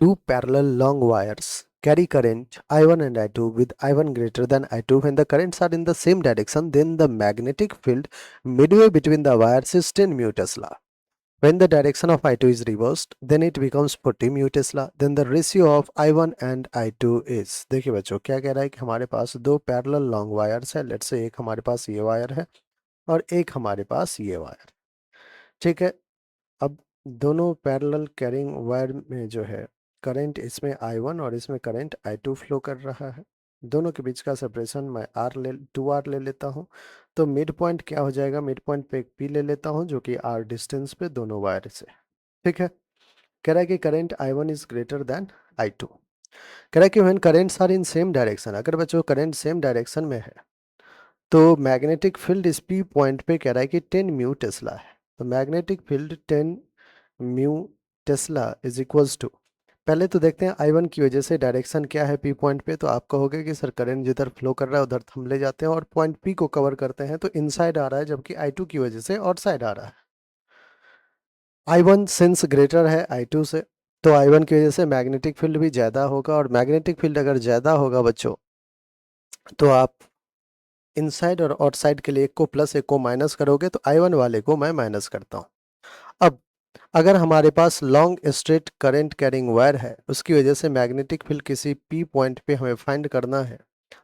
Two parallel long wires carry current I1 and I2 with I1 greater than I2. When the currents are in the same direction, then the magnetic field midway between the wires is 10 mu Tesla. When the direction of I2 is reversed, then it becomes 40 mu Tesla. Then the ratio of I1 and I2 is, देखिए बच्चों क्या कह रहा है कि हमारे पास दो parallel long wires है. लेट्स से एक हमारे पास ये वायर है और एक हमारे पास ये वायर. ठीक है. अब दोनों पैरेलल कैरिंग वायर में जो है करंट, इसमें I1 और इसमें करंट I2 फ्लो कर रहा है. दोनों के बीच का सेपरेशन मैं टू आर ले लेता हूँ. तो मिड पॉइंट क्या हो जाएगा, मिड पॉइंट पे एक पी ले लेता हूँ जो कि आर डिस्टेंस पे दोनों वायर से. ठीक है. कह रहा है कि current I1 is greater than I2. कह रहा है कि when currents are in same direction, अगर बच्चों करंट सेम डायरेक्शन में है तो मैग्नेटिक फील्ड इस पी पॉइंट पे कह रहा है कि 10 म्यू टेस्ला है. तो magnetic field 10 mu tesla is equals to, पहले तो देखते हैं I1 की वजह से डायरेक्शन क्या है पी पॉइंट पे. तो आप कहोगे कि सर करंट जिधर फ्लो कर रहा है उधर हम ले जाते हैं और पॉइंट पी को कवर करते हैं, तो इनसाइड आ रहा है, जबकि I2 की वजह से आउटसाइड आ रहा है. I1 सिंस ग्रेटर है I2 से, तो I1 की वजह से मैग्नेटिक फील्ड भी ज़्यादा होगा, और मैग्नेटिक फील्ड अगर ज़्यादा होगा बच्चों तो आप इनसाइड और आउटसाइड के लिए एक को प्लस एक को माइनस करोगे. तो I1 वाले को मैं माइनस करता हूँ. अब अगर हमारे पास long straight current carrying wire है, उसकी वजह से मैग्नेटिक फील्ड किसी पी पॉइंट पे हमें फाइंड करना है,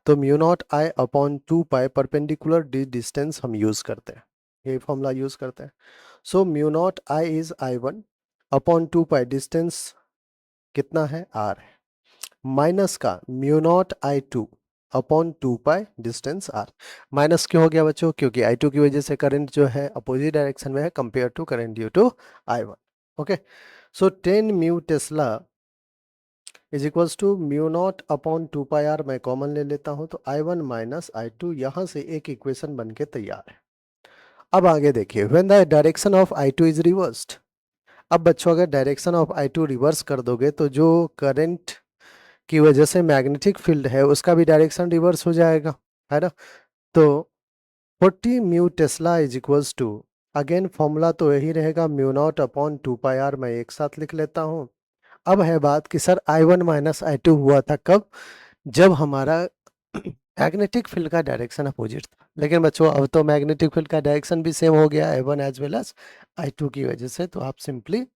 तो mu naught I upon 2 pi perpendicular distance हम यूज़ करते हैं, ये फॉर्मूला यूज़ करते हैं. So mu naught I is I1 upon 2 pi, distance कितना है आर है, माइनस का mu naught I2 upon 2 pi distance R. Minus क्यों हो गया बच्चों, क्योंकि I2 की वजह से करंट जो है अपोजिट डायरेक्शन में है compare to current due to I1. Okay. So 10 mu tesla is equals to mu naught upon 2 pi R. मैं कॉमन ले लेता हूं, तो I1 माइनस I2 यहां से एक इक्वेशन बन के तैयार है. अब आगे देखिए, when the direction of I2 is reversed. अब बच्चों अगर डायरेक्शन ऑफ I2 रिवर्स कर दोगे तो जो करंट की वजह से मैग्नेटिक फील्ड है उसका भी डायरेक्शन रिवर्स हो जाएगा, है ना. तो 40 mu tesla is equals to, again formula तो यही रहेगा, mu naught upon 2 pi R. मैं एक साथ लिख लेता हूँ. अब है बात कि सर I1 माइनस I2 हुआ था कब, जब हमारा मैग्नेटिक फील्ड का डायरेक्शन अपोजिट था. लेकिन बच्चों अब तो मैग्नेटिक फील्ड का डायरेक्शन भी सेम हो गया I1 as well as I2 की वजह से, तो आप सिंपली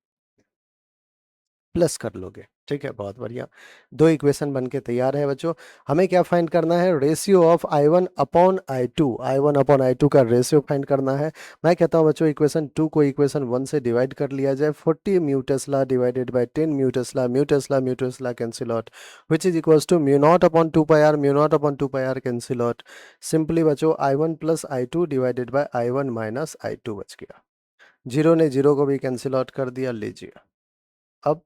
प्लस कर लोगे. ठीक है, बहुत बढ़िया. दो इक्वेशन बन के तैयार है बच्चों. हमें क्या फाइंड करना है, ratio of I1 upon I2. I1 upon I2 का रेशियो फाइंड करना है. मैं कहता हूं बच्चों इक्वेशन 2 को इक्वेशन 1 से डिवाइड कर लिया जाए. 40 mu tesla divided by 10 mu tesla cancel out, which is equals to mu naught upon 2 pi R. Mu naught upon 2 pi R cancel out. Simply बच्चों I1 plus I2 divided by I1 minus I2 बच गया. Zero ने zero को भी cancel out कर दिया. लीजिए अब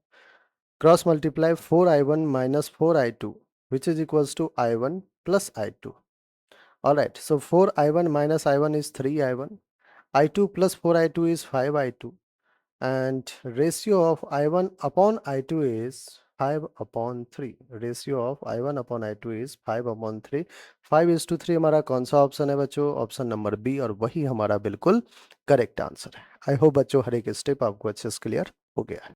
cross multiply 4I1 minus 4I2 which is equals to I1 plus I2. Alright, so 4I1 minus I1 is 3I1. I2 plus 4I2 is 5I2. And ratio of I1 upon I2 is 5 upon 3. Ratio of I1 upon I2 is 5 upon 3. 5:3 हमारा कौन सा option है बच्चों, option number B, और वही हमारा बिल्कुल correct answer है. आई होप बच्चों हर एक स्टेप आपको अच्छे से क्लियर हो गया है.